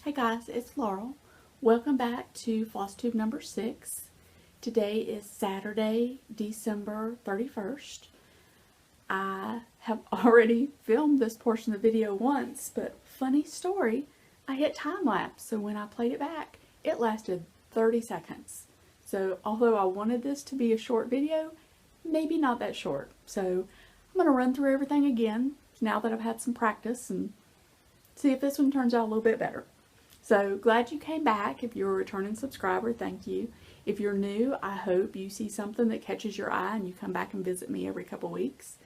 Hey guys, it's Laurel. Welcome back to FLOSSTUBE number 6. Today is Saturday, December 31st. I have already filmed this portion of the video once, but funny story, I hit time lapse, so when I played it back, it lasted 30 seconds. So although I wanted this to be a short video, maybe not that short. So I'm going to run through everything again now that I've had some practice and see if this one turns out a little bit better. So glad you came back. If you're a returning subscriber, thank you. If you're new, I hope you see something that catches your eye and you come back and visit me every couple weeks.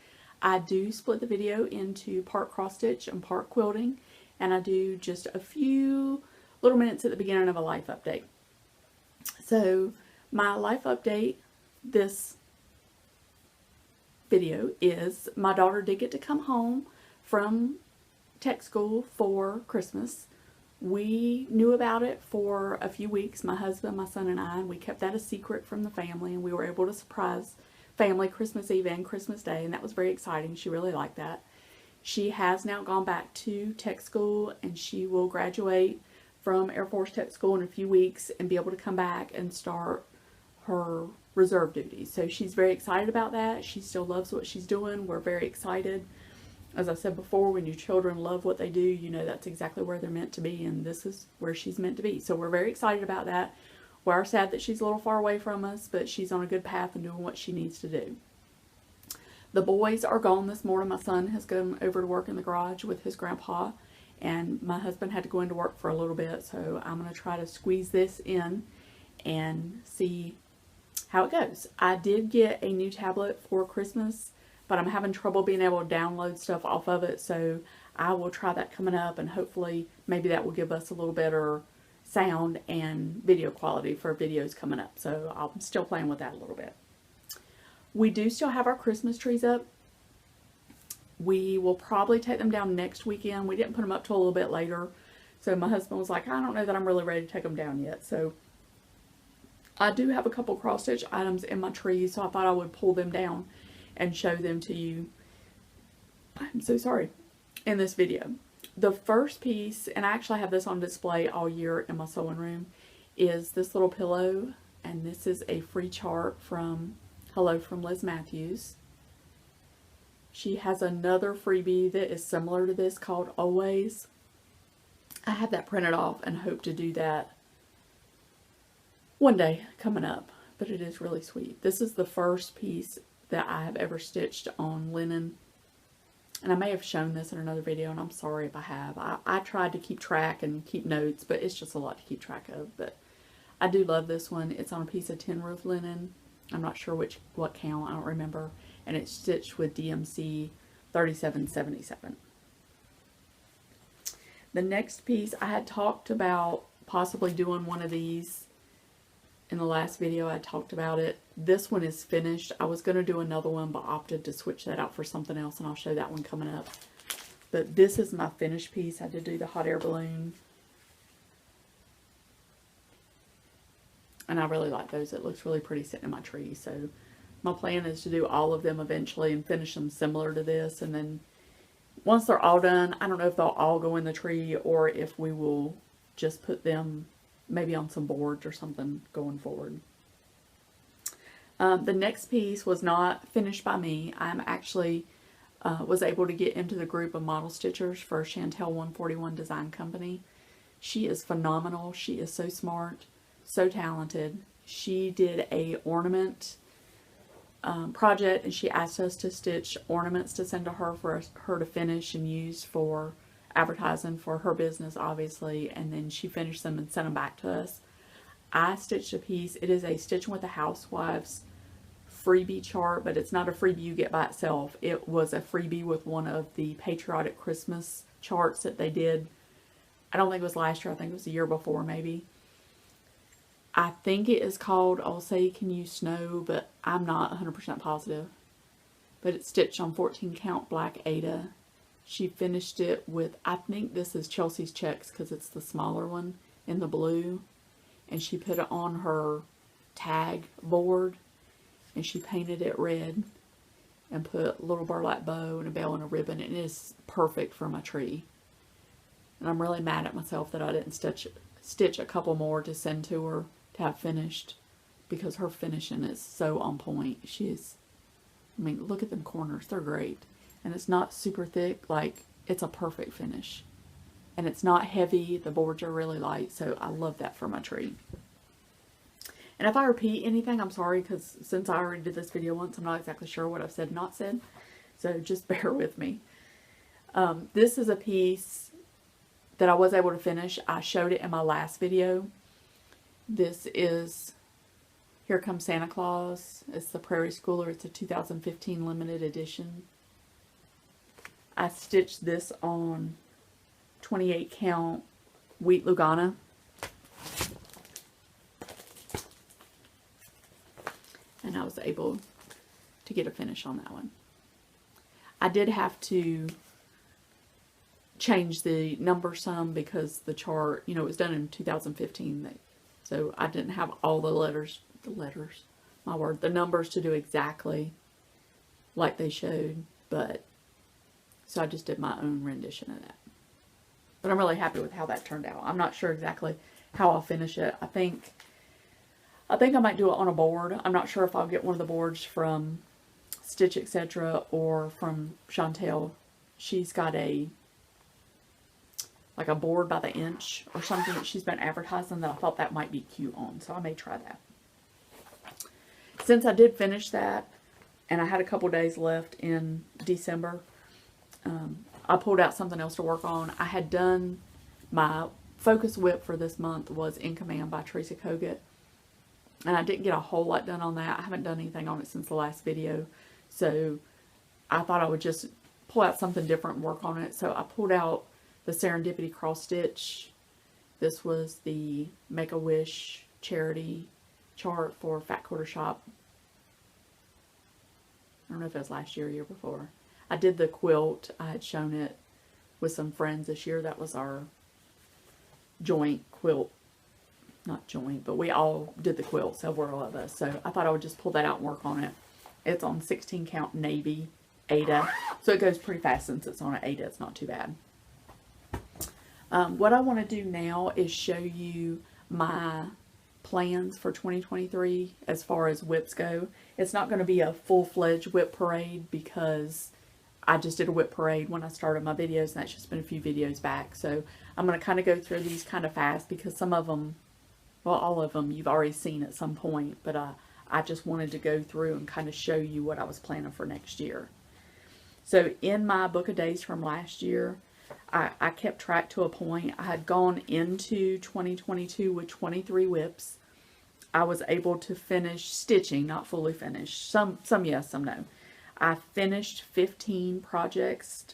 I do split the video into part cross stitch and part quilting, and I do just a few little minutes at the beginning of a life update. So my life update this video is my daughter did get to come home from tech school for Christmas. We knew about it for a few weeks, my husband, my son, and I, and we kept that a secret from the family, and we were able to surprise family Christmas Eve and Christmas Day, and that was very exciting. She really liked that. She has now gone back to tech school, and she will graduate from Air Force Tech School in a few weeks and be able to come back and start her reserve duties. So she's very excited about that. She still loves what she's doing. We're very excited. As I said before, when your children love what they do, you know that's exactly where they're meant to be, and this is where she's meant to be. So we're very excited about that. We are sad that she's a little far away from us, but she's on a good path and doing what she needs to do. The boys are gone this morning. My son has gone over to work in the garage with his grandpa, and my husband had to go into work for a little bit, so I'm going to try to squeeze this in and see how it goes. I did get a new tablet for Christmas, but I'm having trouble being able to download stuff off of it, so I will try that coming up, and hopefully maybe that will give us a little better sound and video quality for videos coming up. So I'm still playing with that a little bit. We do still have our Christmas trees up. We will probably take them down next weekend. We didn't put them up till a little bit later, so my husband was like, I don't know that I'm really ready to take them down yet. So I do have a couple cross stitch items in my trees, so I thought I would pull them down and show them to you. I'm so sorry, in this video. The first piece, and I actually have this on display all year in my sewing room, is this little pillow, and this is a free chart from Hello from Liz Matthews. She has another freebie that is similar to this called Always. I have that printed off and hope to do that one day coming up, but it is really sweet. This is the first piece that I have ever stitched on linen, and I may have shown this in another video, and I'm sorry if I have. I tried to keep track and keep notes, but it's just a lot to keep track of. But I do love this one. It's on a piece of tin roof linen. I'm not sure what count, I don't remember, and it's stitched with DMC 3777. The next piece, I had talked about possibly doing one of these in the last video. I talked about it. This one is finished. I was going to do another one, but opted to switch that out for something else, and I'll show that one coming up. But this is my finished piece. I did do the hot air balloon, and I really like those. It looks really pretty sitting in my tree. So my plan is to do all of them eventually and finish them similar to this, and then once they're all done, I don't know if they'll all go in the tree or if we will just put them maybe on some boards or something going forward. The next piece was not finished by me. I'm actually was able to get into the group of model stitchers for Chantel 141 Design Company. She is phenomenal. She is so smart, so talented. She did a ornament project, and she asked us to stitch ornaments to send to her for her to finish and use for advertising for her business, obviously, and then she finished them and sent them back to us. I stitched a piece. It is a Stitching with the Housewives freebie chart, but it's not a freebie you get by itself. It was a freebie with one of the patriotic Christmas charts that they did. I don't think it was last year. I think it was the year before, maybe. I think it is called I'll Say Can You Snow, but I'm not 100% positive. But it's stitched on 14 count black Aida. She finished it with, I think this is Chelsea's Checks because it's the smaller one in the blue. And she put it on her tag board, and she painted it red and put a little burlap bow and a bell and a ribbon, and it is perfect for my tree. And I'm really mad at myself that I didn't stitch a couple more to send to her to have finished, because her finishing is so on point. I mean, look at them corners. They're great. And it's not super thick. Like, it's a perfect finish. And it's not heavy. The boards are really light. So I love that for my tree. And if I repeat anything, I'm sorry, because since I already did this video once, I'm not exactly sure what I've said and not said. So just bear with me. This is a piece that I was able to finish. I showed it in my last video. This is Here Comes Santa Claus. It's the Prairie Schooler. It's a 2015 limited edition. I stitched this on 28 count wheat Lugana. And I was able to get a finish on that one. I did have to change the number some because the chart, you know, it was done in 2015. So I didn't have all the numbers to do exactly like they showed. But, so I just did my own rendition of that. But I'm really happy with how that turned out. I'm not sure exactly how I'll finish it. I think I might do it on a board. I'm not sure if I'll get one of the boards from Stitch Etc. or from Chantel. She's got like a board by the inch or something that she's been advertising that I thought that might be cute on. So I may try that. Since I did finish that and I had a couple days left in December, I pulled out something else to work on. I had done my focus WIP for this month was In Command by Teresa Kogut. And I didn't get a whole lot done on that. I haven't done anything on it since the last video. So I thought I would just pull out something different and work on it. So I pulled out the Serendipity cross stitch. This was the Make-A-Wish charity chart for Fat Quarter Shop. I don't know if it was last year or year before. I did the quilt. I had shown it with some friends this year. That was our joint quilt. Not joint, but we all did the quilt, several of us. So I thought I would just pull that out and work on it. It's on 16 count navy Aida. So it goes pretty fast since it's on an Aida. It's not too bad. What I want to do now is show you my plans for 2023 as far as WIPs go. It's not going to be a full-fledged WIP parade because I just did a WIP parade when I started my videos, and that's just been a few videos back. So I'm going to kind of go through these kind of fast because some of them, well, all of them you've already seen at some point, but I just wanted to go through and kind of show you what I was planning for next year. So in my book of days from last year, I kept track to a point. I had gone into 2022 with 23 WIPs. I was able to finish stitching, not fully finished. Some yes, some no. I finished 15 projects.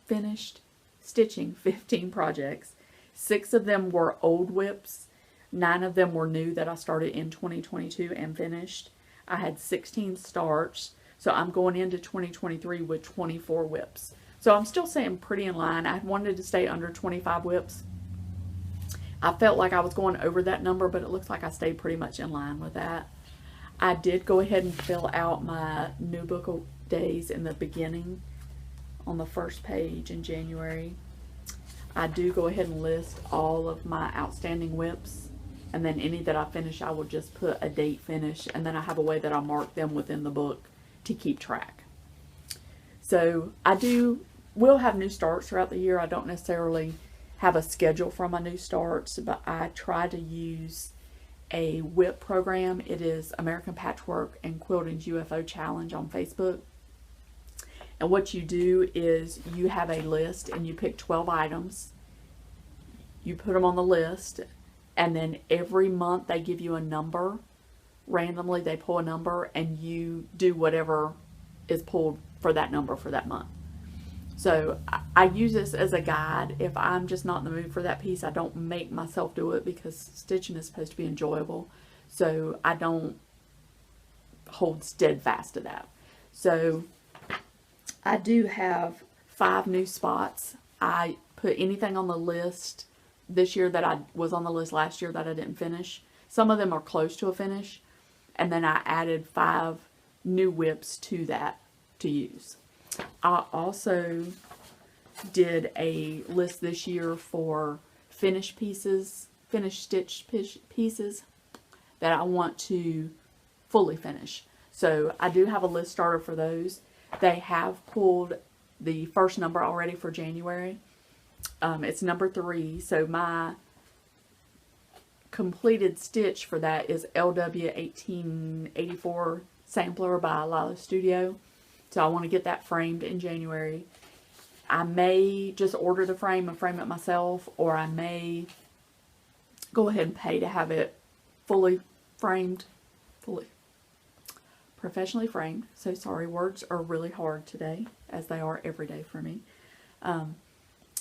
Finished stitching 15 projects. 6 of them were old WIPs. 9 of them were new that I started in 2022 and finished. I had 16 starts. So I'm going into 2023 with 24 WIPs. So I'm still staying pretty in line. I wanted to stay under 25 WIPs. I felt like I was going over that number, but it looks like I stayed pretty much in line with that. I did go ahead and fill out my new book of days in the beginning on the first page in January. I do go ahead and list all of my outstanding WIPs, and then any that I finish, I will just put a date finish, and then I have a way that I mark them within the book to keep track. So I will have new starts throughout the year. I don't necessarily have a schedule for my new starts, but I try to use a WIP program. It is American Patchwork and Quilting's UFO Challenge on Facebook. And what you do is you have a list and you pick 12 items. You put them on the list, and then every month they give you a number. Randomly they pull a number and you do whatever is pulled for that number for that month. So I use this as a guide. If I'm just not in the mood for that piece, I don't make myself do it because stitching is supposed to be enjoyable. So I don't hold steadfast to that. So I do have 5 new spots. I put anything on the list this year that I was on the list last year that I didn't finish. Some of them are close to a finish. And then I added 5 new WIPs to that to use. I also did a list this year for finished pieces, finished stitched pieces that I want to fully finish. So I do have a list starter for those. They have pulled the first number already for January. It's number 3. So my completed stitch for that is LW1884 Sampler by Lila Studio. So I want to get that framed in January. I may just order the frame and frame it myself, or I may go ahead and pay to have it fully framed, professionally framed. So sorry, words are really hard today, as they are every day for me. And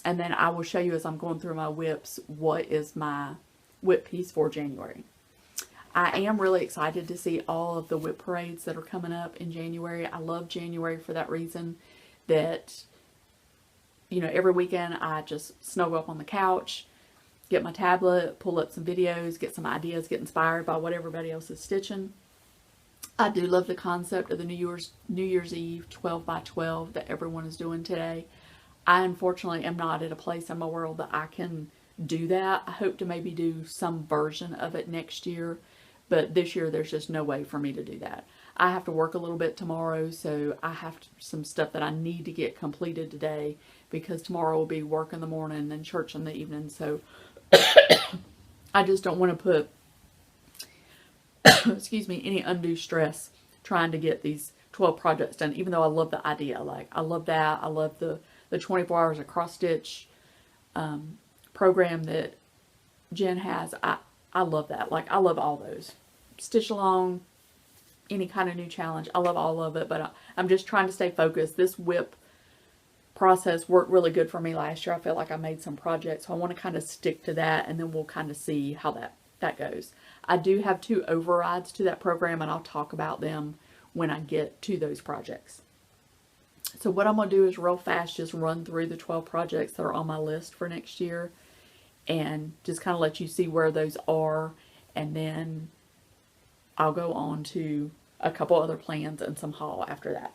then I will show you as I'm going through my WIPs what is my WIP piece for January. I am really excited to see all of the WIP parades that are coming up in January. I love January for that reason, that, you know, every weekend I just snuggle up on the couch, get my tablet, pull up some videos, get some ideas, get inspired by what everybody else is stitching. I do love the concept of the New Year's Eve 12 by 12 that everyone is doing today. I unfortunately am not at a place in my world that I can do that. I hope to maybe do some version of it next year, but this year there's just no way for me to do that. I have to work a little bit tomorrow, so I have some stuff that I need to get completed today, because tomorrow will be work in the morning and then church in the evening. So I just don't want to put excuse me, any undue stress trying to get these 12 projects done, even though I love the idea. Like, I love that. I love the 24 hours of cross stitch program that Jen has. I love that. Like, I love all those. Stitch along, any kind of new challenge. I love all of it, but I'm just trying to stay focused. This WIP process worked really good for me last year. I feel like I made some projects, so I want to kind of stick to that, and then we'll kind of see how that goes. I do have 2 overrides to that program, and I'll talk about them when I get to those projects. So what I'm going to do is real fast just run through the 12 projects that are on my list for next year, and just kind of let you see where those are, and then I'll go on to a couple other plans and some haul after that.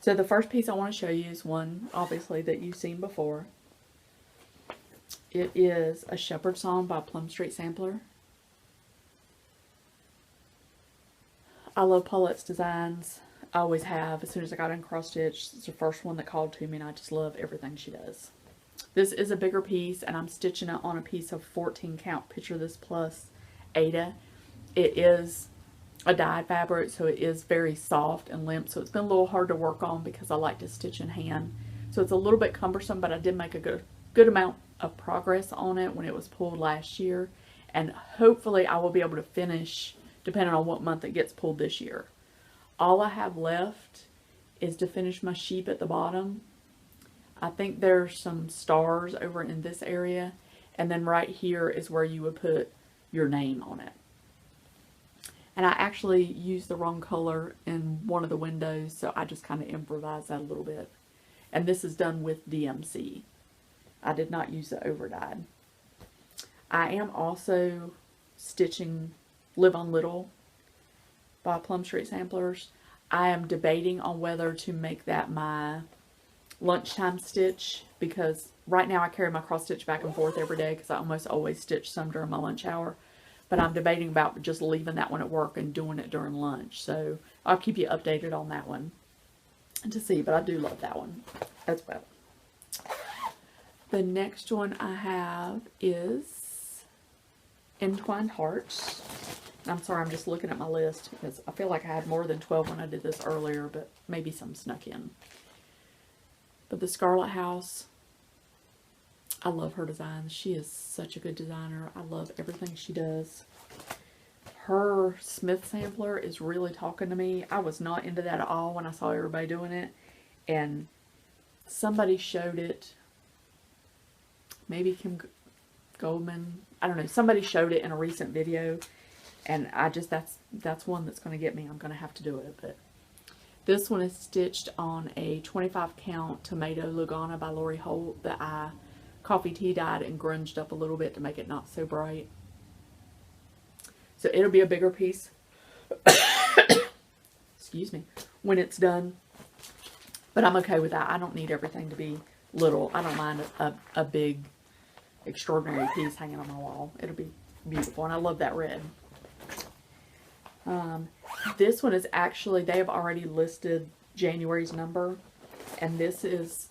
So the first piece I want to show you is one, obviously, that you've seen before. It is a Shepherd Song by Plum Street Sampler. I love Paulette's designs. I always have. As soon as I got in cross stitch, it's the first one that called to me, and I just love everything she does. This is a bigger piece, and I'm stitching it on a piece of 14 count Picture This Plus Ada. It is a dyed fabric, so it is very soft and limp, so it's been a little hard to work on because I like to stitch in hand. So it's a little bit cumbersome, but I did make a good amount of progress on it when it was pulled last year, and hopefully I will be able to finish depending on what month it gets pulled this year. All I have left is to finish my sheep at the bottom. I think there's some stars over in this area, and then right here is where you would put your name on it. And I actually used the wrong color in one of the windows, so I just kind of improvised that a little bit. And this is done with DMC. I did not use the overdyed. I am also stitching Live on Little by Plum Street Samplers. I am debating on whether to make that my lunchtime stitch, because right now I carry my cross stitch back and forth every day because I almost always stitch some during my lunch hour. But I'm debating about just leaving that one at work and doing it during lunch. So I'll keep you updated on that one to see, but I do love that one as well. The next one I have is Entwined Hearts. I'm sorry, I'm just looking at my list because I feel like I had more than 12 when I did this earlier, but maybe some snuck in. But the Scarlet House, I love her designs. She is such a good designer. I love everything she does. Her Smith sampler is really talking to me. I was not into that at all when I saw everybody doing it, and somebody showed it. Maybe Kim Goldman, I don't know, somebody showed it in a recent video, and I just, that's one that's going to get me. I'm going to have to do it. But this one is stitched on a 25 count Tomato Lugana by Lori Holt that I coffee tea dyed and grunged up a little bit to make it not so bright. So it'll be a bigger piece excuse me, when it's done. But I'm okay with that. I don't need everything to be little. I don't mind a big, extraordinary piece hanging on my wall. It'll be beautiful. And I love that red. This one is actually, they have already listed January's number. And this is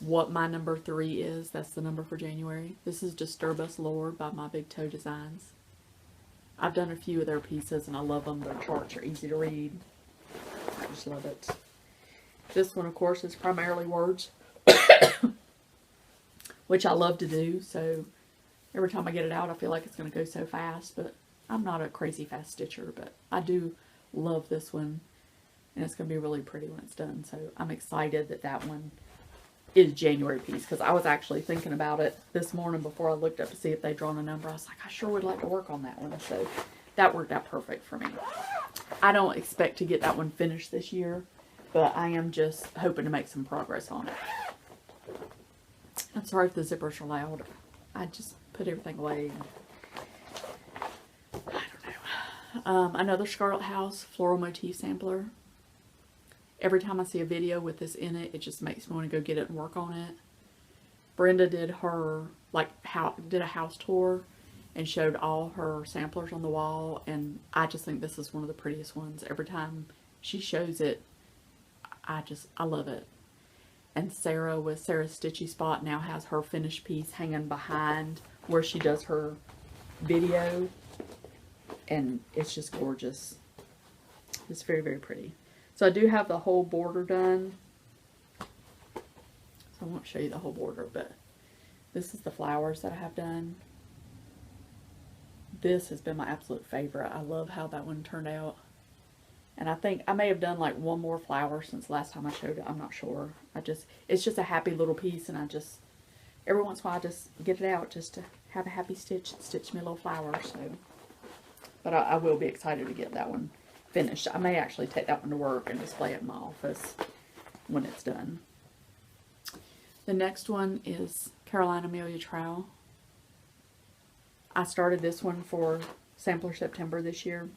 what my number 3 is. That's the number for January. This is Disturb Us Lord by My Big Toe Designs. I've done a few of their pieces and I love them. Their charts are easy to read. I just love it. This one, of course, is primarily words, which I love to do. So every time I get it out, I feel like it's going to go so fast. But I'm not a crazy fast stitcher, but I do love this one. And it's going to be really pretty when it's done. So I'm excited that that one is January piece, because I was actually thinking about it this morning before I looked up to see if they'd drawn a number. I was like, I sure would like to work on that one. So that worked out perfect for me. I don't expect to get that one finished this year, but I am just hoping to make some progress on it. I'm sorry if the zippers are loud. I just put everything away. I don't know. Another Scarlet House floral motif sampler. Every time I see a video with this in it, it just makes me want to go get it and work on it. Brenda did her, did a house tour and showed all her samplers on the wall, and I just think this is one of the prettiest ones. Every time she shows it, I love it. And Sarah with Sarah's Stitchy Spot now has her finished piece hanging behind where she does her video, and it's just gorgeous. It's very, very pretty. So I do have the whole border done. So I won't show you the whole border, but this is the flowers that I have done. This has been my absolute favorite. I love how that one turned out. And I think I may have done like one more flower since last time I showed it. I'm not sure. It's just a happy little piece, and every once in a while I just get it out just to have a happy stitch me a little flower. So, but I will be excited to get that one finished. I may actually take that one to work and display it in my office when it's done. The next one is Caroline Amelia Trowell. I started this one for Sampler September this year,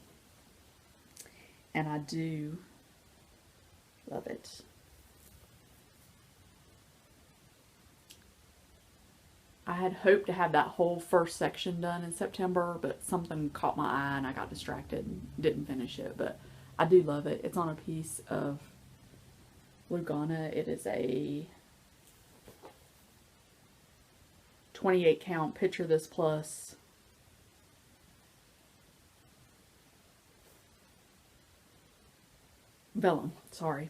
and I do love it. I had hoped to have that whole first section done in September, but something caught my eye and I got distracted and didn't finish it. But I do love it. It's on a piece of Lugana. It is a 28 count Picture This Plus. Vellum, sorry.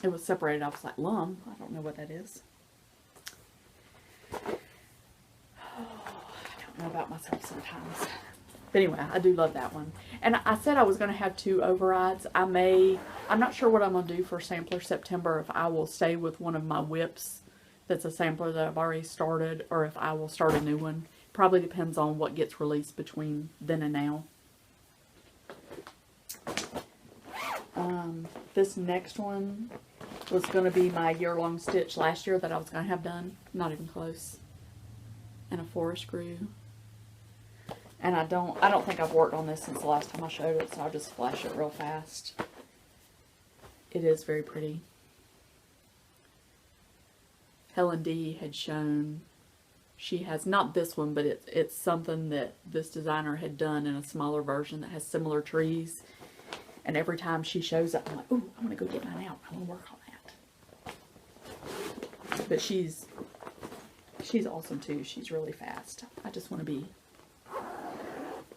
It was separated. I was like, lum, I don't know what that is. I don't know about myself sometimes. But anyway, I do love that one. And I said I was going to have 2 overrides. I'm not sure what I'm going to do for Sampler September, if I will stay with one of my WIPs that's a sampler that I've already started, or if I will start a new one. Probably depends on what gets released between then and now. This next one was going to be my year-long stitch last year that I was going to have done. Not even close. And a forest grew. And I don't think I've worked on this since the last time I showed it, so I'll just flash it real fast. It is very pretty. Helen D had shown, she has, not this one, but it's something that this designer had done in a smaller version that has similar trees. And every time she shows up, I'm like, ooh, I'm going to go get mine out. I want to work on that. But she's awesome too. She's really fast. I just want to be,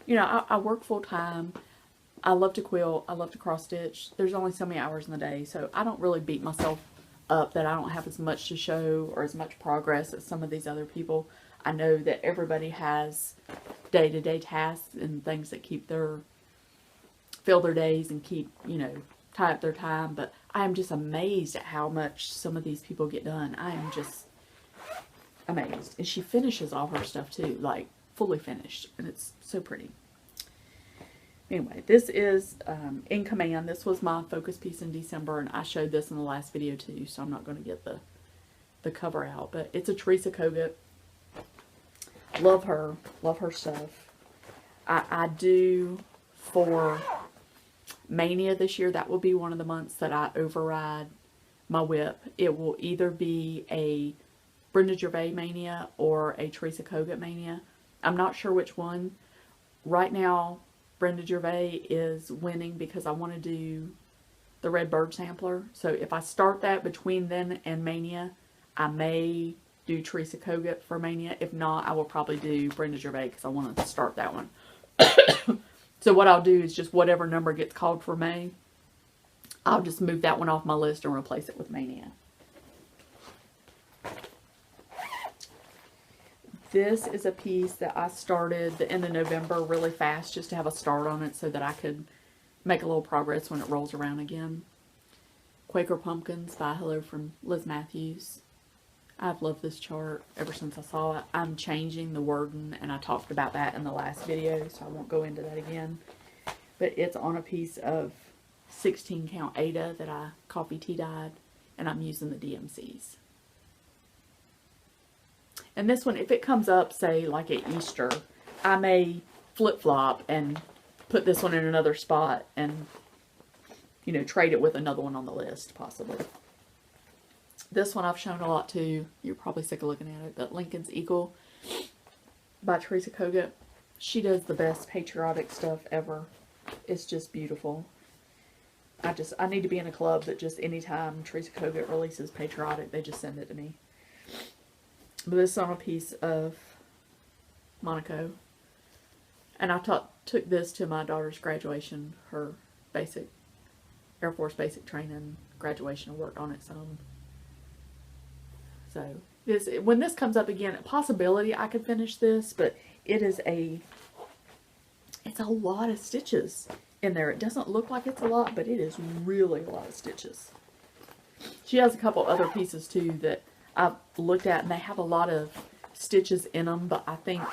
you know, I work full time. I love to quilt. I love to cross stitch. There's only so many hours in the day, so I don't really beat myself up that I don't have as much to show or as much progress as some of these other people. I know that everybody has day-to-day tasks and things that fill their days and keep, you know, tie up their time, but I am just amazed at how much some of these people get done. I am just amazed. And she finishes all her stuff too, like fully finished, and it's so pretty. Anyway, this is In Command. This was my focus piece in December, and I showed this in the last video too, so I'm not going to get the cover out, but it's a Teresa Kogut. Love her stuff. I do, for Mania this year, that will be one of the months that I override my WIP. It will either be a Brenda Gervais mania or a Teresa Kogut mania. I'm not sure which one. Right now, Brenda Gervais is winning because I want to do the Red Bird sampler. So if I start that between then and Mania, I may do Teresa Kogut for Mania. If not, I will probably do Brenda Gervais because I want to start that one. So what I'll do is just whatever number gets called for May, I'll just move that one off my list and replace it with Mania. This is a piece that I started the end of November really fast just to have a start on it so that I could make a little progress when it rolls around again. Quaker Pumpkins by Hello from Liz Matthews. I've loved this chart ever since I saw it. I'm changing the wording, and I talked about that in the last video, so I won't go into that again. But it's on a piece of 16 count Aida that I coffee tea dyed, and I'm using the DMCs. And this one, if it comes up, say, like at Easter, I may flip-flop and put this one in another spot and, you know, trade it with another one on the list, possibly. This one I've shown a lot too. You're probably sick of looking at it, but Lincoln's Eagle by Teresa Kogut. She does the best patriotic stuff ever. It's just beautiful. I need to be in a club that just anytime Teresa Kogut releases patriotic, they just send it to me. But this is on a piece of Monaco. And I took this to my daughter's graduation, her basic, Air Force basic training graduation. I worked on it some. So, when this comes up again, a possibility I could finish this, but it's a lot of stitches in there. It doesn't look like it's a lot, but it is really a lot of stitches. She has a couple other pieces too that I've looked at, and they have a lot of stitches in them, but I think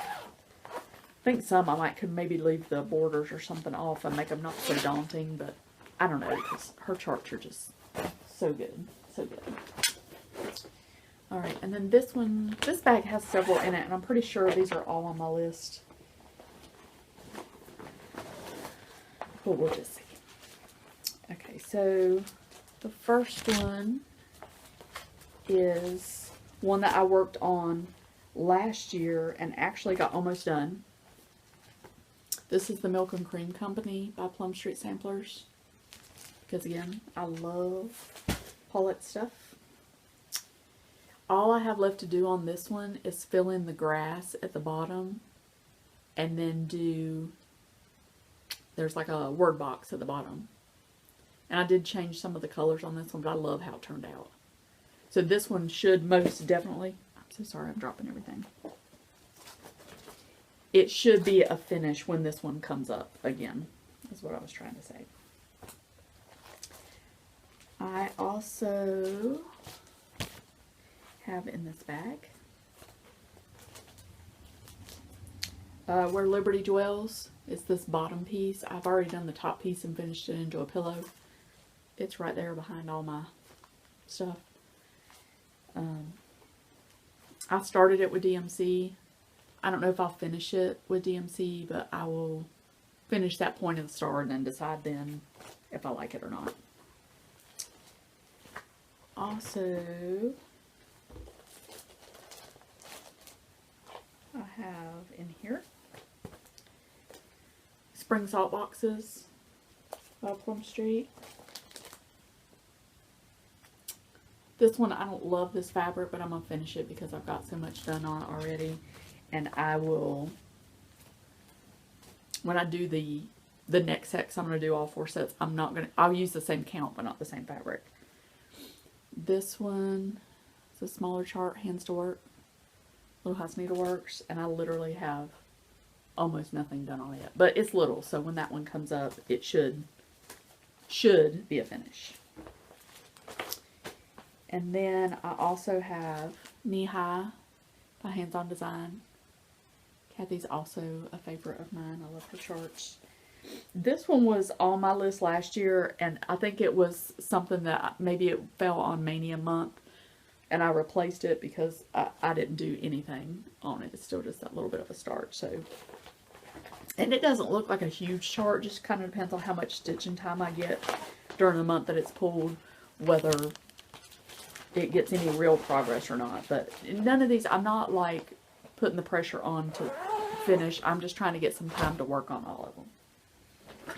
some I could maybe leave the borders or something off and make them not so daunting, but I don't know, because her charts are just so good, so good. Alright, and then this one, this bag has several in it, and I'm pretty sure these are all on my list. But we'll just see. Okay, so the first one is one that I worked on last year and actually got almost done. This is the Milk and Cream Company by Plum Street Samplers. Because again, I love Paulette stuff. All I have left to do on this one is fill in the grass at the bottom and then do, there's like a word box at the bottom. And I did change some of the colors on this one, but I love how it turned out. So this one should most definitely, I'm so sorry, I'm dropping everything. It should be a finish when this one comes up again, is what I was trying to say. I also have in this bag Where Liberty Dwells. It's this bottom piece. I've already done the top piece and finished it into a pillow. It's right there behind all my stuff. I started it with DMC. I don't know if I'll finish it with DMC, but I will finish that point of the start and then decide then if I like it or not. Also, I have in here Spring Salt Boxes by Plum Street. This one, I don't love this fabric, but I'm going to finish it because I've got so much done on it already. And I will, when I do the next sets, I'm going to do all 4 sets. I'll use the same count, but not the same fabric. This one is a smaller chart, Hands to Work, Little House Needleworks, and I literally have almost nothing done on it. But it's little, so when that one comes up, it should be a finish. And then I also have Knee High by Hands On Design. Kathy's also a favorite of mine. I love her charts. This one was on my list last year, and I think it was something that maybe it fell on Mania month, and I replaced it because I didn't do anything on it. It's still just that little bit of a start. So, and it doesn't look like a huge chart. Just kind of depends on how much stitching time I get during the month that it's pulled, whether it gets any real progress or not. But none of these, I'm not like putting the pressure on to finish. I'm just trying to get some time to work on all of them.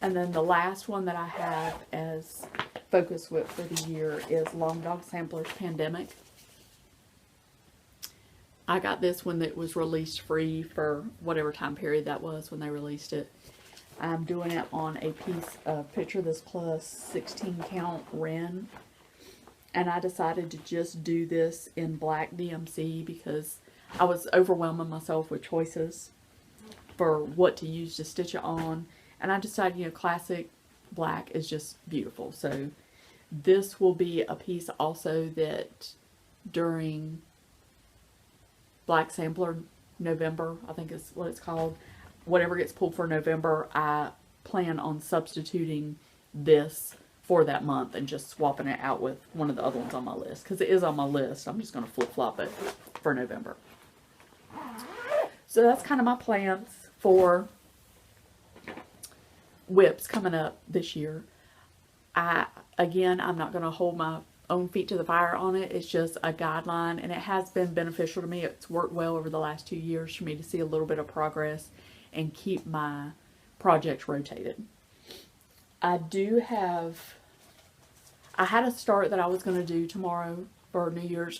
And then the last one that I have as focus WIP for the year is Long Dog Sampler's Pandemic. I got this one that was released free for whatever time period that was when they released it. I'm doing it on a piece of Picture This Plus 16 count Ren. And I decided to just do this in black DMC because I was overwhelming myself with choices for what to use to stitch it on. And I decided, you know, classic black is just beautiful. So this will be a piece also that during Black Sampler November, I think is what it's called, whatever gets pulled for November, I plan on substituting this for that month and just swapping it out with one of the other ones on my list, because it is on my list. I'm just going to flip-flop it for November. So that's kind of my plans for WIPs coming up this year. Again, I'm not going to hold my own feet to the fire on it. It's just a guideline, and it has been beneficial to me. It's worked well over the last 2 years for me to see a little bit of progress and keep my projects rotated. I had a start that I was going to do tomorrow for New Year's,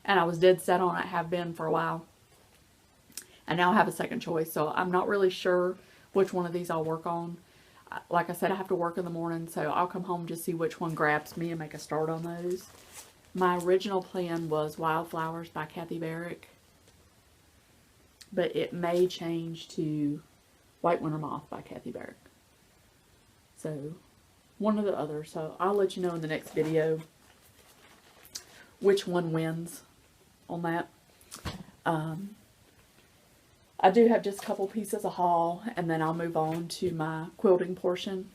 and I was dead set on it, have been for a while. And now I have a second choice, so I'm not really sure which one of these I'll work on. Like I said, I have to work in the morning, so I'll come home to see which one grabs me and make a start on those. My original plan was Wildflowers by Kathy Barrick, but it may change to White Winter Moth by Kathy Barrick. So, one or the other. So, I'll let you know in the next video which one wins on that. I do have just a couple pieces of haul, and then I'll move on to my quilting portion.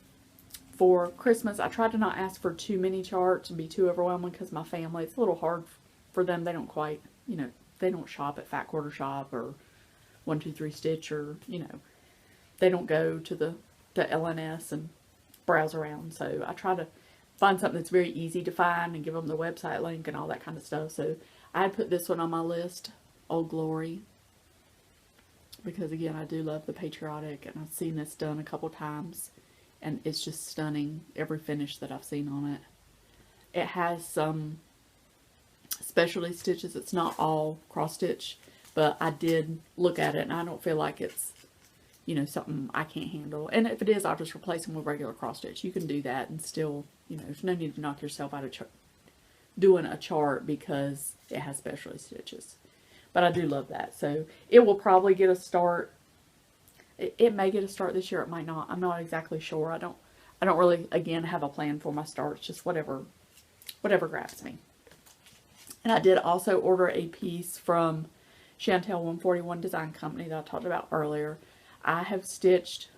For Christmas, I tried to not ask for too many charts and be too overwhelming, because my family, it's a little hard for them. They don't quite, you know, they don't shop at Fat Quarter Shop or 123 Stitch, or, you know, they don't go to the LNS and browse around. So I try to find something that's very easy to find and give them the website link and all that kind of stuff. So I had put this one on my list, Old Glory, because again, I do love the patriotic, and I've seen this done a couple times, and it's just stunning, every finish that I've seen on it. It has some specialty stitches. It's not all cross stitch, but I did look at it, and I don't feel like it's, you know, something I can't handle. And if it is, I'll just replace them with regular cross stitch. You can do that and still, you know, there's no need to knock yourself out of doing a chart because it has specialty stitches. But I do love that. So it will probably get a start. It may get a start this year. It might not. I'm not exactly sure. I don't really, again, have a plan for my starts. Just whatever grabs me. And I did also order a piece from Chantel 141 Design Company that I talked about earlier. I have stitched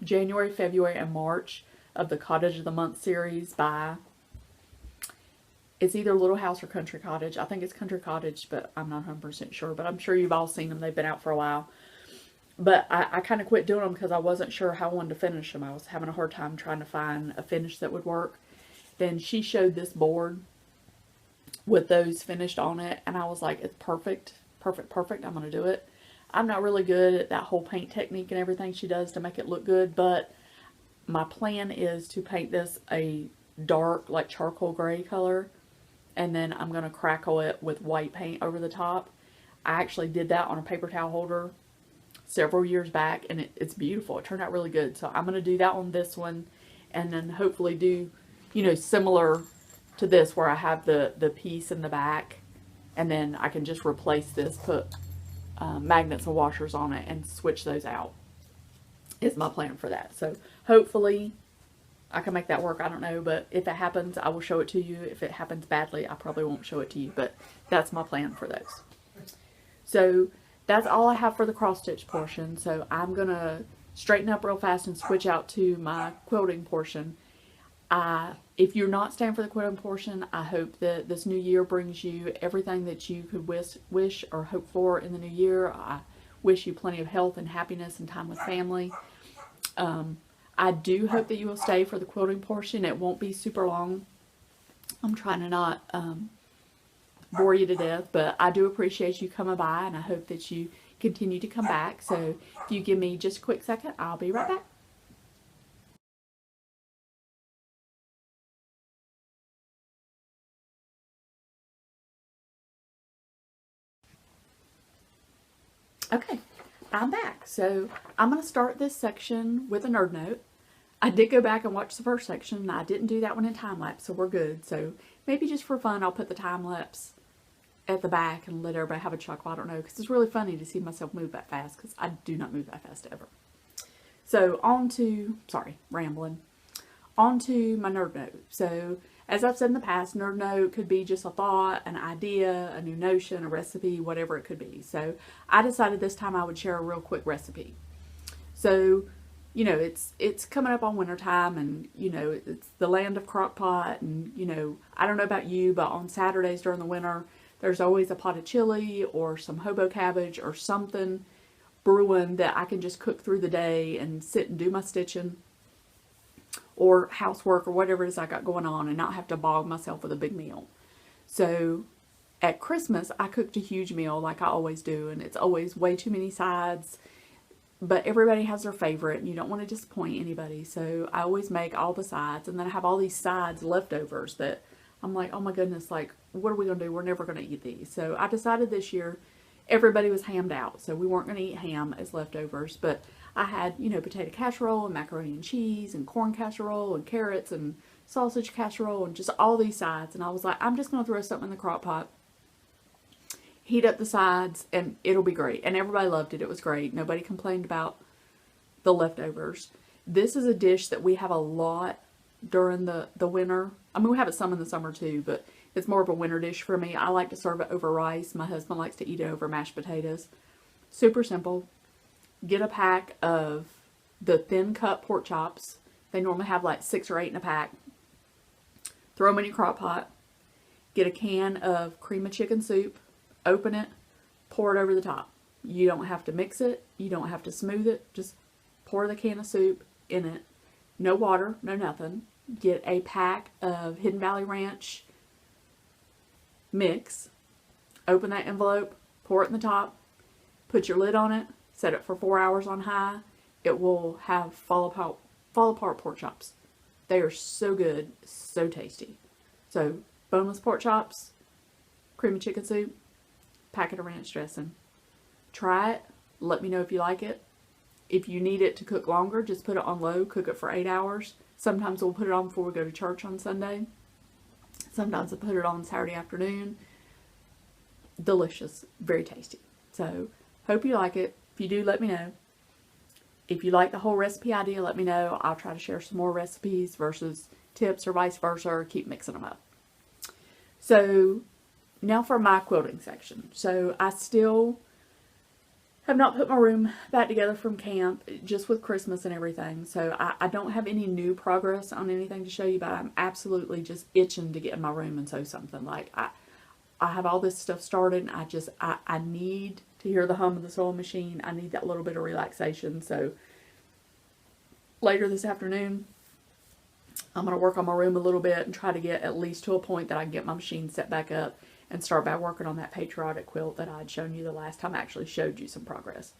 January, February, and March of the Cottage of the Month series by, it's either Little House or Country Cottage. I think it's Country Cottage, but I'm not 100% sure. But I'm sure you've all seen them. They've been out for a while. But I kind of quit doing them because I wasn't sure how I wanted to finish them. I was having a hard time trying to find a finish that would work. Then she showed this board with those finished on it. And I was like, it's perfect. Perfect, perfect. I'm going to do it. I'm not really good at that whole paint technique and everything she does to make it look good. But my plan is to paint this a dark, like charcoal gray color. And then I'm going to crackle it with white paint over the top. I actually did that on a paper towel holder several years back, and it's beautiful. It turned out really good. So I'm going to do that on this one, and then hopefully do, you know, similar to this where I have the piece in the back, and then I can just replace this, put magnets and washers on it, and switch those out, is my plan for that. So hopefully I can make that work. I don't know, but if it happens, I will show it to you. If it happens badly, I probably won't show it to you, but that's my plan for those. So that's all I have for the cross stitch portion. So I'm going to straighten up real fast and switch out to my quilting portion. If you're not staying for the quilting portion, I hope that this new year brings you everything that you could wish or hope for in the new year. I wish you plenty of health and happiness and time with family. I do hope that you will stay for the quilting portion. It won't be super long. I'm trying to not bore you to death, but I do appreciate you coming by, and I hope that you continue to come back. So if you give me just a quick second, I'll be right back. Okay, I'm back. So I'm going to start this section with a nerd note. I did go back and watch the first section. I didn't do that one in time lapse, so we're good. So maybe just for fun, I'll put the time lapse at the back and let everybody have a chuckle. I don't know, because it's really funny to see myself move that fast, because I do not move that fast ever. So on to, sorry, rambling. On to my nerd note. So as I've said in the past, nerd note could be just a thought, an idea, a new notion, a recipe, whatever it could be. So I decided this time I would share a real quick recipe. So, you know, it's coming up on winter time, and, you know, it's the land of crock pot, and, you know, I don't know about you, but on Saturdays during the winter, there's always a pot of chili or some hobo cabbage or something brewing that I can just cook through the day and sit and do my stitching or housework or whatever it is I got going on, and not have to bog myself with a big meal. So at Christmas, I cooked a huge meal like I always do, and it's always way too many sides, but everybody has their favorite, and you don't want to disappoint anybody. So I always make all the sides, and then I have all these sides leftovers that I'm like, oh my goodness, like, what are we going to do? We're never going to eat these. So I decided this year everybody was hammed out, so we weren't going to eat ham as leftovers, but I had, you know, potato casserole and macaroni and cheese and corn casserole and carrots and sausage casserole and just all these sides. And I was like, I'm just going to throw something in the crock pot, heat up the sides, and it'll be great. And everybody loved it. It was great. Nobody complained about the leftovers. This is a dish that we have a lot during the winter. I mean, we have it some in the summer too, but it's more of a winter dish for me. I like to serve it over rice. My husband likes to eat it over mashed potatoes. Super simple. Get a pack of the thin cut pork chops. They normally have like 6 or 8 in a pack. Throw them in your crock pot. Get a can of cream of chicken soup. Open it. Pour it over the top. You don't have to mix it. You don't have to smooth it. Just pour the can of soup in it. No water, no nothing. Get a pack of Hidden Valley Ranch mix. Open that envelope. Pour it in the top. Put your lid on it. Set it for 4 hours on high. It will have fall apart pork chops. They are so good, so tasty. So, boneless pork chops, cream of chicken soup, packet of ranch dressing. Try it. Let me know if you like it. If you need it to cook longer, just put it on low. Cook it for 8 hours. Sometimes we'll put it on before we go to church on Sunday. Sometimes I put it on Saturday afternoon. Delicious. Very tasty. So, hope you like it. If you do, let me know. If you like the whole recipe idea, let me know. I'll try to share some more recipes versus tips or vice versa, or keep mixing them up. So now for my quilting section. So I still have not put my room back together from camp, just with Christmas and everything. So I don't have any new progress on anything to show you, but I'm absolutely just itching to get in my room and sew something. Like I have all this stuff started, and I need to hear the hum of the sewing machine. I need that little bit of relaxation. So later this afternoon, I'm going to work on my room a little bit and try to get at least to a point that I can get my machine set back up and start by working on that patriotic quilt that I had shown you the last time I actually showed you some progress.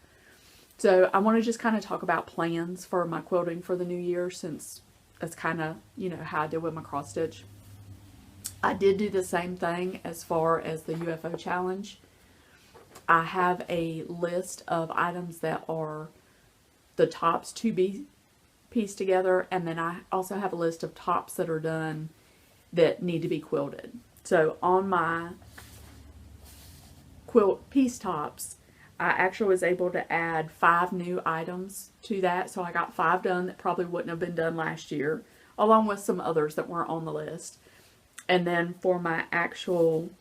So I want to just kind of talk about plans for my quilting for the new year, since that's kind of, you know, how I did with my cross stitch. I did do the same thing as far as the UFO challenge. I have a list of items that are the tops to be pieced together, and then I also have a list of tops that are done that need to be quilted. So on my quilt piece tops, I actually was able to add 5 new items to that. So I got 5 done that probably wouldn't have been done last year, along with some others that weren't on the list. And then for my actual,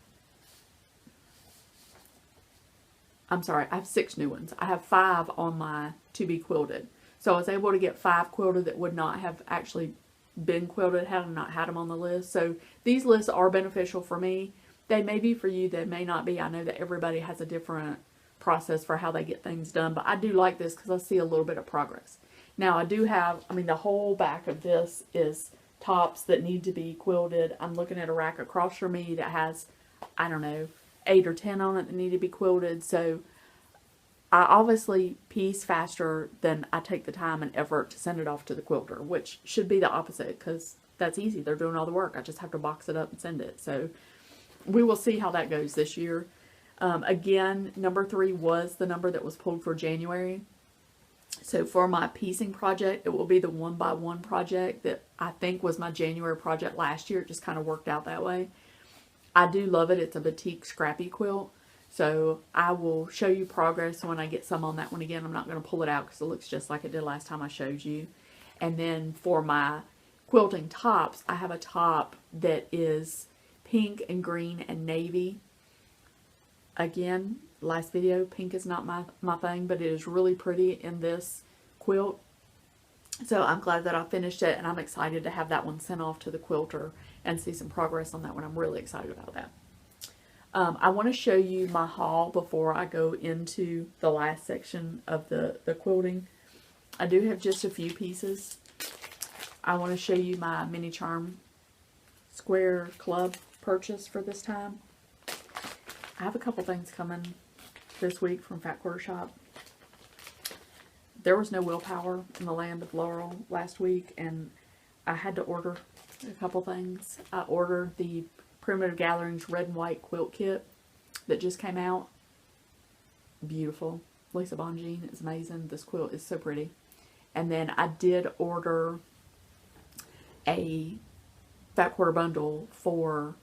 I'm sorry, I have 6 new ones. I have 5 on my to be quilted. So I was able to get 5 quilted that would not have actually been quilted had I not had them on the list. So these lists are beneficial for me. They may be for you, they may not be. I know that everybody has a different process for how they get things done, but I do like this because I see a little bit of progress. Now I do have, I mean, the whole back of this is tops that need to be quilted. I'm looking at a rack across from me that has, I don't know, 8 or 10 on it that need to be quilted. So I obviously piece faster than I take the time and effort to send it off to the quilter, which should be the opposite because that's easy. They're doing all the work. I just have to box it up and send it. So we will see how that goes this year. Again, number 3 was the number that was pulled for January. So for my piecing project, it will be the 1x1 project that I think was my January project last year. It just kind of worked out that way. I do love it. It's a batik scrappy quilt. So I will show you progress when I get some on that one again. I'm not going to pull it out because it looks just like it did last time I showed you. And then for my quilting tops, I have a top that is pink and green and navy. Again, last video, pink is not my thing, but it is really pretty in this quilt. So I'm glad that I finished it, and I'm excited to have that one sent off to the quilter and see some progress on that one. I'm really excited about that. I want to show you my haul before I go into the last section of the quilting. I do have just a few pieces. I want to show you my mini charm square club purchase for this time. I have a couple things coming this week from Fat Quarter Shop. There was no willpower in the land of Laurel last week, and I had to order a couple things. I ordered the Primitive Gatherings Red and White Quilt Kit that just came out. Beautiful. Lisa Bonjean is amazing. This quilt is so pretty. And then I did order a Fat Quarter bundle for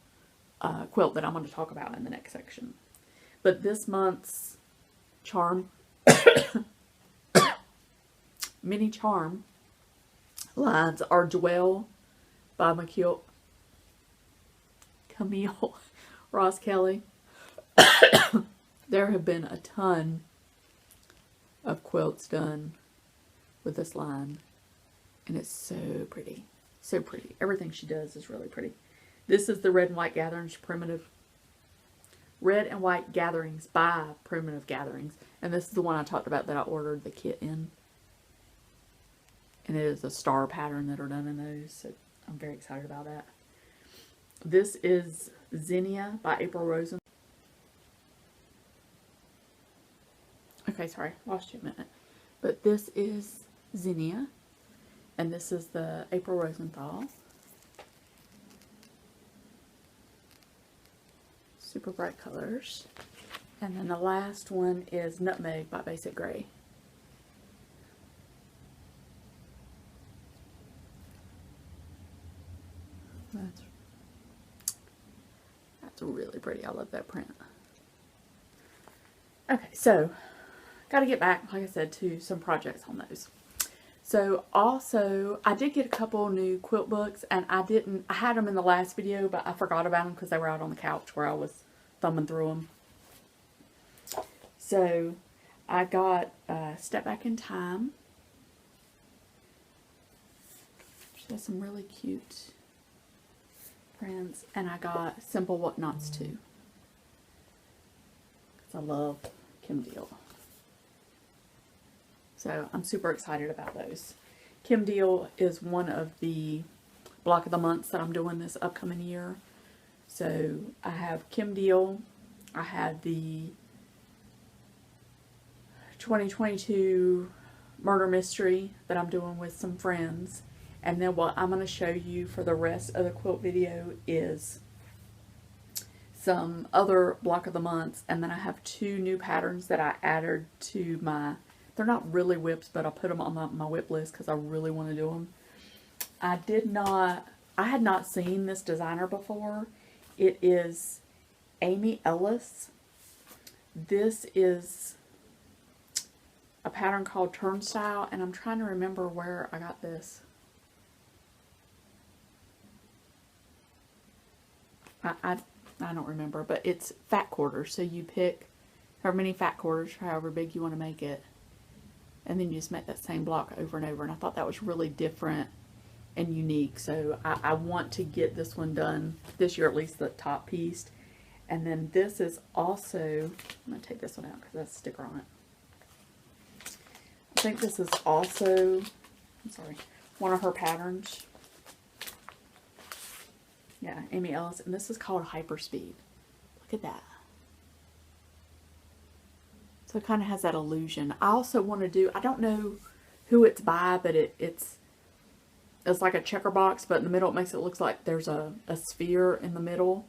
a quilt that I'm going to talk about in the next section. But this month's charm, mini charm lines are Dwell by Camille Ross Kelly. There have been a ton of quilts done with this line, and it's so pretty. So pretty. Everything she does is really pretty. This is the Red and White Gatherings Red and White Gatherings by Primitive Gatherings. And this is the one I talked about that I ordered the kit in. And it is a star pattern that are done in those. So I'm very excited about that. This is Zinnia by April Rosen. Okay, sorry. Lost you a minute. But this is Zinnia. And this is the April Rosenthal. Super bright colors. And then the last one is Nutmeg by Basic Gray. That's really pretty. I love that print. Okay, so got to get back, like I said, to some projects on those. So also, I did get a couple new quilt books, and I had them in the last video, but I forgot about them because they were out on the couch where I was thumbing through them. So I got Step Back in Time. She has some really cute prints, and I got Simple What Nots too, because I love Kim Deal. So I'm super excited about those. Kim Deal is one of the block of the months that I'm doing this upcoming year. So I have Kim Deal. I have the 2022 murder mystery that I'm doing with some friends. And then what I'm going to show you for the rest of the quilt video is some other block of the months. And then I have 2 new patterns that I added to my, they're not really WIPs, but I put them on my WIP list because I really want to do them. I had not seen this designer before. It is Amy Ellis. This is a pattern called Turnstile, and I'm trying to remember where I got this. I don't remember, but it's fat quarters. So you pick however many fat quarters, however big you want to make it, and then you just make that same block over and over. And I thought that was really different and unique. So I want to get this one done this year, at least the top piece. And then this is also, I'm going to take this one out because that's a sticker on it. I think this is also, I'm sorry, one of her patterns. Yeah, Amy Ellis. And this is called Hyperspeed. Look at that. So it kind of has that illusion. I also want to do, I don't know who it's by, but it's like a checker box, but in the middle it makes it look like there's a sphere in the middle.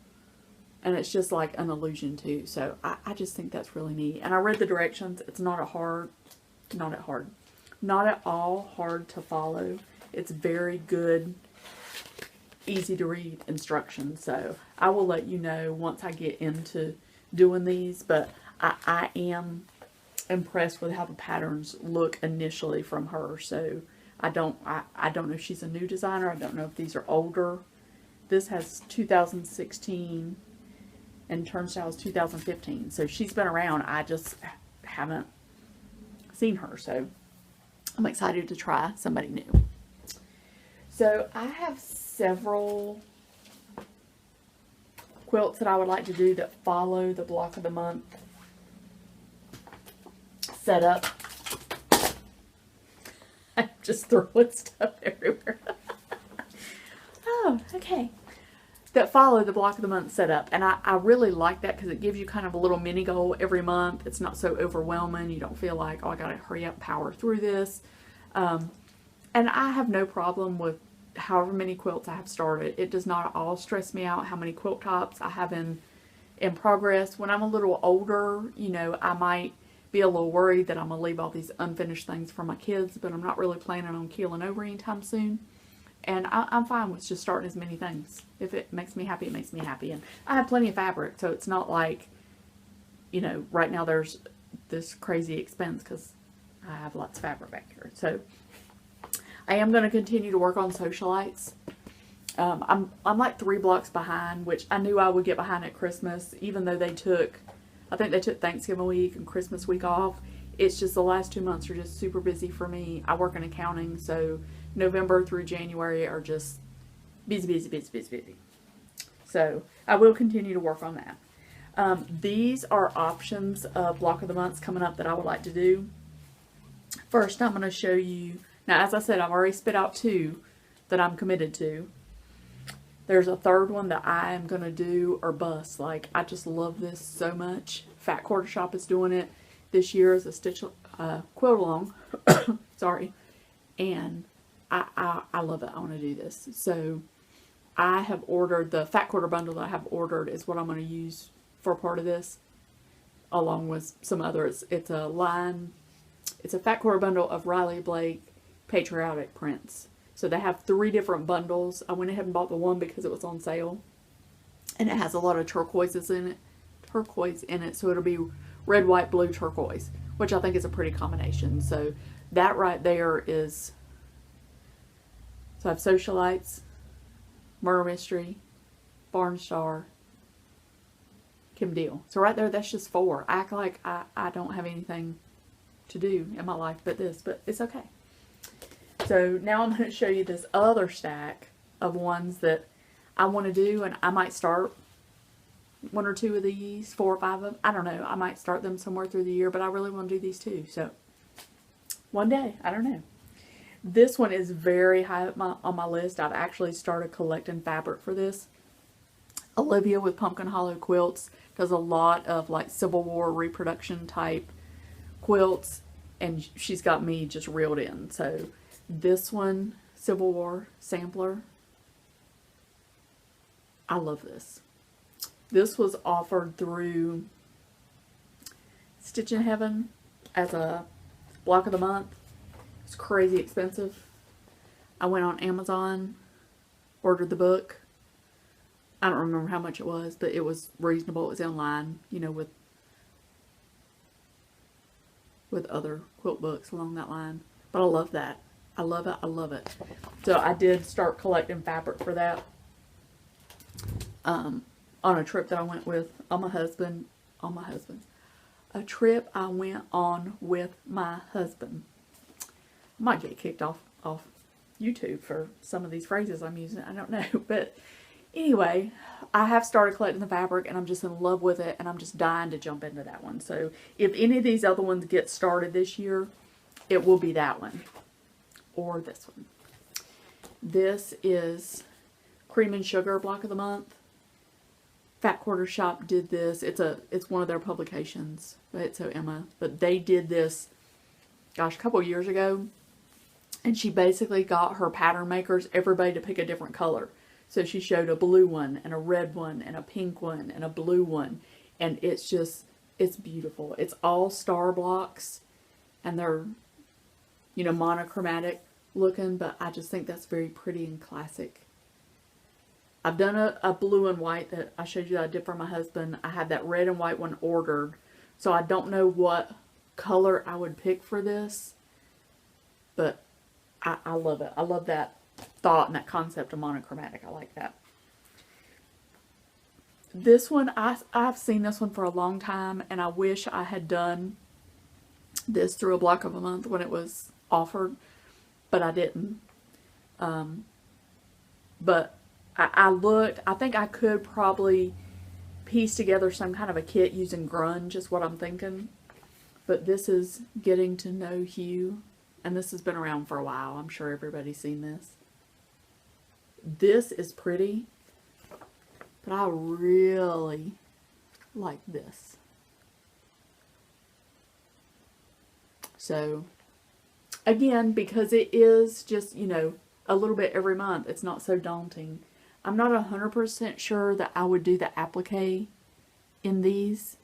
And it's just like an illusion too. So I just think that's really neat. And I read the directions. It's not at all hard to follow. It's very good, easy to read instructions. So I will let you know once I get into doing these. But I am impressed with how the patterns look initially from her. So I don't know if she's a new designer. I don't know if these are older. This has 2016 and Turnstile's 2015. So she's been around. I just haven't seen her. So I'm excited to try somebody new. So I have several quilts that I would like to do that follow the block of the month setup. I'm just throwing stuff everywhere. Oh, okay. That follow the block of the month setup. And I really like that because it gives you kind of a little mini goal every month. It's not so overwhelming. You don't feel like, oh, I got to hurry up, power through this. And I have no problem with however many quilts I have started. It does not at all stress me out how many quilt tops I have in progress. When I'm a little older, you know, I might be a little worried that I'm going to leave all these unfinished things for my kids, but I'm not really planning on keeling over anytime soon. And I'm fine with just starting as many things. If it makes me happy, it makes me happy. And I have plenty of fabric, so it's not like, you know, right now there's this crazy expense because I have lots of fabric back here. So I am going to continue to work on socialites. I'm like 3 blocks behind, which I knew I would get behind at Christmas, even though I think they took Thanksgiving week and Christmas week off. It's just the last 2 months are just super busy for me. I work in accounting, so November through January are just busy. So I will continue to work on that. These are options of block of the months coming up that I would like to do. First, I'm going to show you. Now, as I said, I've already spit out 2 that I'm committed to. There's a third one that I am going to do or bust. Like, I just love this so much. Fat Quarter Shop is doing it this year as a stitch quilt along. Sorry. And I love it. I want to do this. So I have ordered the Fat Quarter bundle that I have ordered is what I'm going to use for part of this, along with some others. It's a Fat Quarter bundle of Riley Blake patriotic prints. So they have 3 different bundles. I went ahead and bought the one because it was on sale, and it has a lot of turquoise in it. So it'll be red, white, blue, turquoise, which I think is a pretty combination. So that right there is. So I have Socialites, Murder Mystery, Barn Star, Kim Deal. So right there, that's just 4. I act like I don't have anything to do in my life but this, but it's okay. So now I'm going to show you this other stack of ones that I want to do, and I might start 1 or 2 of these, 4 or 5 of them. I don't know. I might start them somewhere through the year, but I really want to do these too. So one day, I don't know. This one is very high on my list. I've actually started collecting fabric for this. Olivia with Pumpkin Hollow Quilts does a lot of like Civil War reproduction type quilts, and she's got me just reeled in. So this one, Civil War sampler, I love this. This was offered through Stitch in Heaven as a block of the month. It's crazy expensive. I went on Amazon, ordered the book. I don't remember how much it was, but it was reasonable. It was in line, you know, with other quilt books along that line. But I love that. I love it. I love it. So I did start collecting fabric for that on a trip that I went with my husband. A trip I went on with my husband. I might get kicked off YouTube for some of these phrases I'm using. I don't know. But anyway, I have started collecting the fabric, and I'm just in love with it, and I'm just dying to jump into that one. So if any of these other ones get started this year, it will be that one or this one. This is Cream and Sugar Block of the Month. Fat Quarter Shop did this. It's one of their publications. It's So Emma. But they did this, gosh, a couple years ago. And she basically got her pattern makers, everybody, to pick a different color. So she showed a blue one, and a red one, and a pink one, and a blue one. And it's just, it's beautiful. It's all star blocks. And they're, you know, monochromatic looking. But I just think that's very pretty and classic. I've done a blue and white that I showed you that I did for my husband. I had that red and white one ordered. So I don't know what color I would pick for this. But I love it. I love that thought and that concept of monochromatic. I like that. This one, I've seen this one for a long time. And I wish I had done this through a block of a month when it was offered. But I didn't. But I looked, I think I could probably piece together some kind of a kit using grunge is what I'm thinking. But this is Getting to Know Hugh. And this has been around for a while. I'm sure everybody's seen this. This is pretty. But I really like this. So, again, because it is just, you know, a little bit every month, it's not so daunting. I'm not 100% sure that I would do the applique in these.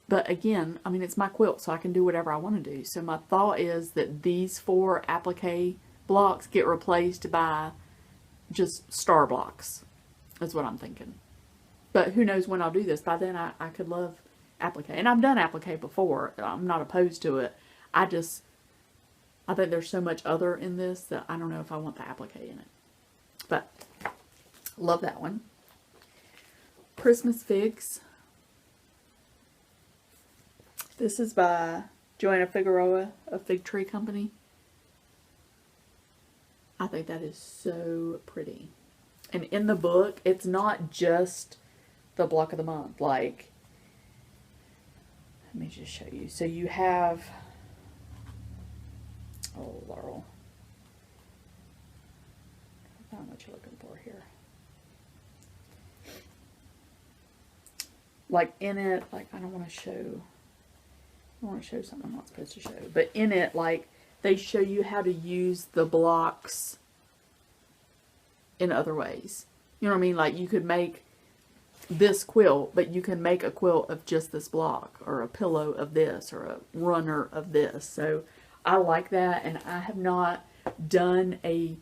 But again, I mean, it's my quilt, so I can do whatever I want to do. So my thought is that these 4 applique blocks get replaced by just star blocks. That's what I'm thinking. But who knows when I'll do this. By then, I could love applique. And I've done applique before. I'm not opposed to it. I think there's so much other in this that I don't know if I want the applique in it. But, love that one. Christmas Figs. This is by Joanna Figueroa of Fig Tree Company. I think that is so pretty. And in the book, it's not just the block of the month. Like, let me just show you. So you have, oh, Laurel. I don't know what you're looking for here. Like in it, like I want to show something I'm not supposed to show. But in it, like they show you how to use the blocks in other ways. You know what I mean? Like you could make this quilt, but you can make a quilt of just this block, or a pillow of this, or a runner of this. So I like that, and I have not done a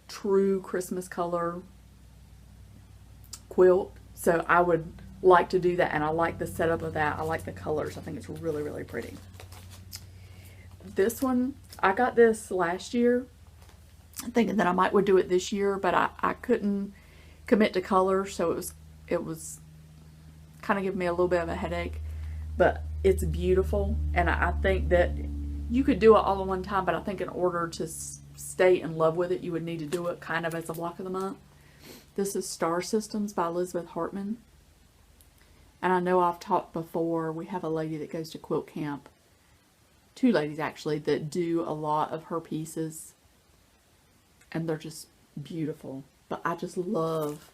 true Christmas color quilt, so I would like to do that, and I like the setup of that. I like the colors. I think it's really, really pretty. This one, I got this last year, thinking that I would do it this year, but I couldn't commit to color, so it was kind of giving me a little bit of a headache. But it's beautiful, and I think that you could do it all at one time, but I think in order to stay in love with it, you would need to do it kind of as a block of the month. This is Star Systems by Elizabeth Hartman. And I know I've talked before, we have a lady that goes to quilt camp, 2 ladies actually, that do a lot of her pieces. And they're just beautiful. But I just love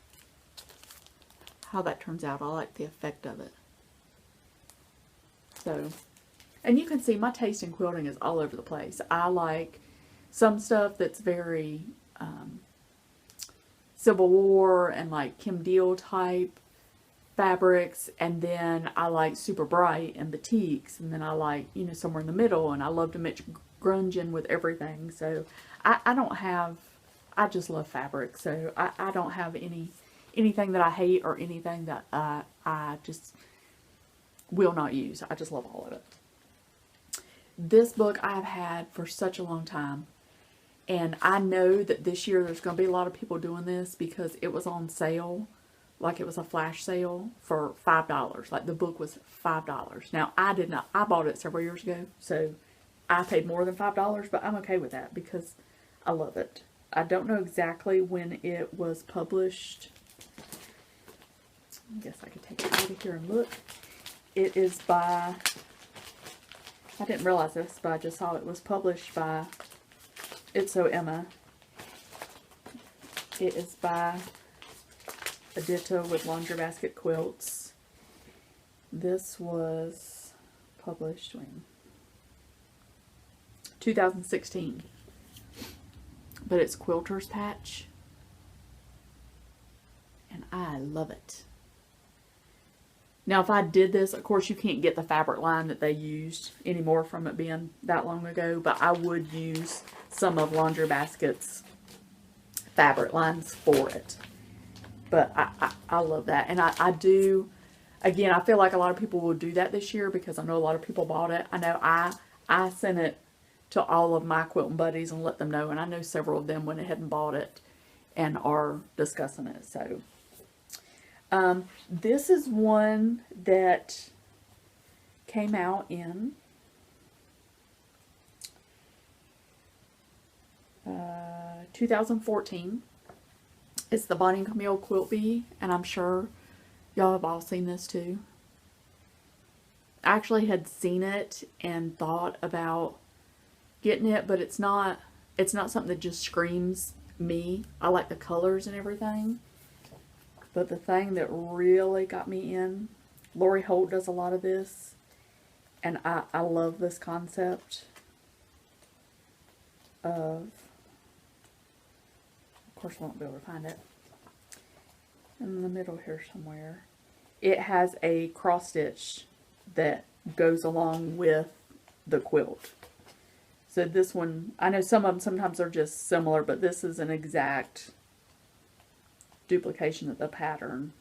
how that turns out. I like the effect of it. So, and you can see my taste in quilting is all over the place. I like some stuff that's very Civil War and like Kim Deal type fabrics, and then I like super bright and batiks, and then I like, you know, somewhere in the middle, and I love to mix grunge in with everything. So I don't have, I just love fabric, so I don't have anything that I hate or anything that I just will not use. I just love all of it. This book I've had for such a long time, and I know that this year there's going to be a lot of people doing this because it was on sale. Like it was a flash sale for $5. Like the book was $5. Now I did not, I bought it several years ago, so I paid more than $5, but I'm okay with that because I love it. I don't know exactly when it was published. I guess I could take it out of here and look. It is by, I didn't realize this, but I just saw it was published by It's So Emma. It is by Aditto with Laundry Basket Quilts. This was published when? 2016. But it's Quilter's Patch. And I love it. Now, if I did this, of course, you can't get the fabric line that they used anymore from it being that long ago. But I would use some of Laundry Basket's fabric lines for it. But I love that. And I do, again, I feel like a lot of people will do that this year because I know a lot of people bought it. I know I sent it to all of my quilting buddies and let them know. And I know several of them went ahead and bought it and are discussing it. So this is one that came out in 2014. It's the Bonnie and Camille Quilt Bee, and I'm sure y'all have all seen this too. I actually had seen it and thought about getting it, but it's not something that just screams me. I like the colors and everything. But the thing that really got me in, Lori Holt does a lot of this, and I love this concept of course I won't be able to find it, in the middle here somewhere. It has a cross stitch that goes along with the quilt. So this one, I know some of them sometimes are just similar, but this is an exact duplication of the pattern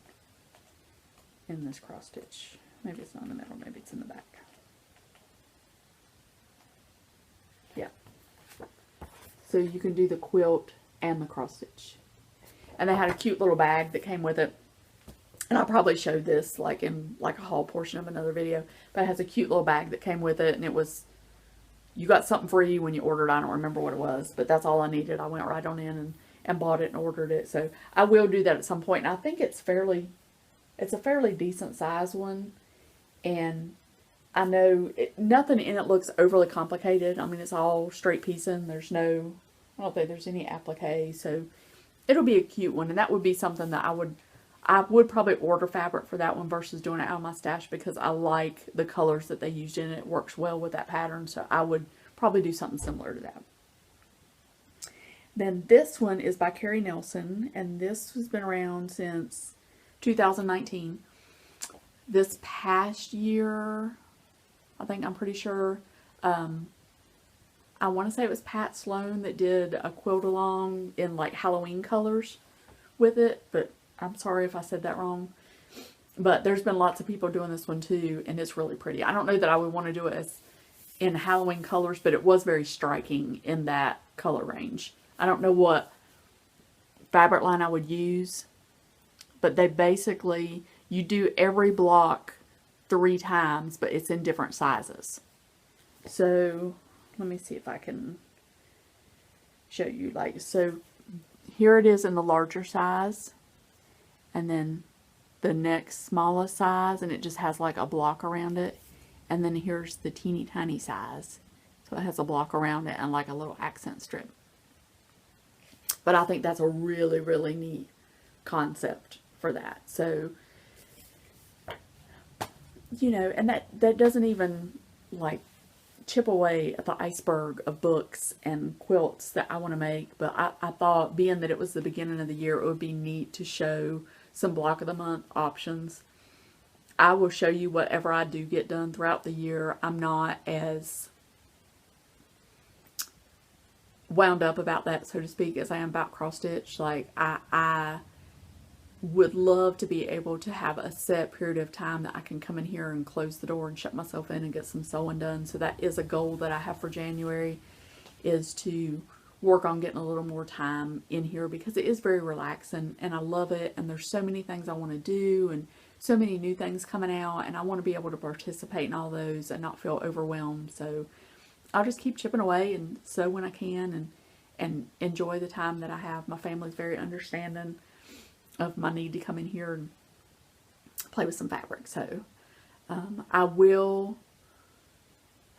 in this cross stitch. Maybe it's not in the middle, maybe it's in the back. Yeah. So you can do the quilt and the cross stitch. And they had a cute little bag that came with it. And I'll probably show this like in like a haul portion of another video. But it has a cute little bag that came with it, and it was, you got something free when you ordered. I don't remember what it was, but that's all I needed. I went right on in and bought it and ordered it. So I will do that at some point. And I think it's a fairly decent size one. And I know nothing in it looks overly complicated. I mean, it's all straight piecing. There's no, I don't think there's any applique. So it'll be a cute one. And that would be something that I would probably order fabric for that one versus doing it out of my stash, because I like the colors that they used in it. It works well with that pattern. So I would probably do something similar to that. Then this one is by Carrie Nelson, and this has been around since 2019. This past year, I'm pretty sure, I want to say it was Pat Sloan that did a quilt along in like Halloween colors with it, but I'm sorry if I said that wrong. But there's been lots of people doing this one too, and it's really pretty. I don't know that I would want to do it as in Halloween colors, but it was very striking in that color range. I don't know what fabric line I would use, but they basically, you do every block 3 times, but it's in different sizes. So let me see if I can show you. Like, so here it is in the larger size, and then the next smallest size, and it just has like a block around it. And then here's the teeny tiny size, so it has a block around it and like a little accent strip. But I think that's a really, really neat concept for that. So, you know, and that doesn't even like chip away at the iceberg of books and quilts that I want to make. But I thought, being that it was the beginning of the year, it would be neat to show some block of the month options. I will show you whatever I do get done throughout the year. I'm not as wound up about that, so to speak, as I am about cross stitch. Like, I would love to be able to have a set period of time that I can come in here and close the door and shut myself in and get some sewing done. So that is a goal that I have for January, is to work on getting a little more time in here, because it is very relaxing and I love it, and there's so many things I want to do and so many new things coming out, and I want to be able to participate in all those and not feel overwhelmed. So I'll just keep chipping away and sew when I can, and enjoy the time that I have. My family's very understanding of my need to come in here and play with some fabric. So I will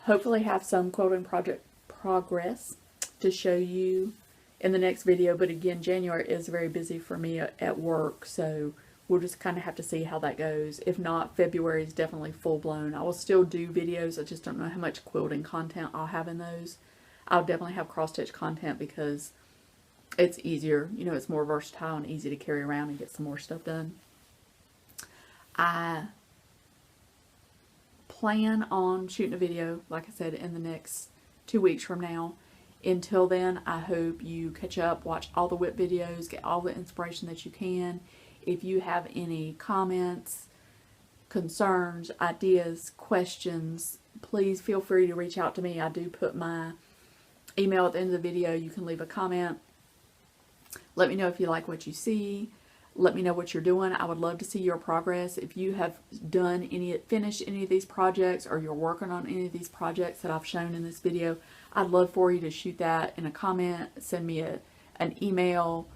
hopefully have some quilting project progress to show you in the next video. But again, January is very busy for me at work, so we'll just kind of have to see how that goes. If not, February is definitely full-blown. I will still do videos. I just don't know how much quilting content I'll have in those. I'll definitely have cross-stitch content because it's easier. You know, it's more versatile and easy to carry around and get some more stuff done. I plan on shooting a video, like I said, in the next 2 weeks from now. Until then, I hope you catch up, watch all the WIP videos, get all the inspiration that you can. If you have any comments, concerns, ideas, questions, please feel free to reach out to me. I do put my email at the end of the video. You can leave a comment. Let me know if you like what you see. Let me know what you're doing. I would love to see your progress. If you have finished any of these projects, or you're working on any of these projects that I've shown in this video, I'd love for you to shoot that in a comment, send me an email,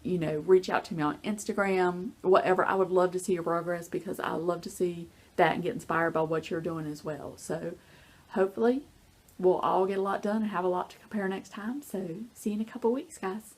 you know, reach out to me on Instagram, whatever. I would love to see your progress because I love to see that and get inspired by what you're doing as well. So hopefully we'll all get a lot done and have a lot to compare next time. So see you in a couple weeks, guys.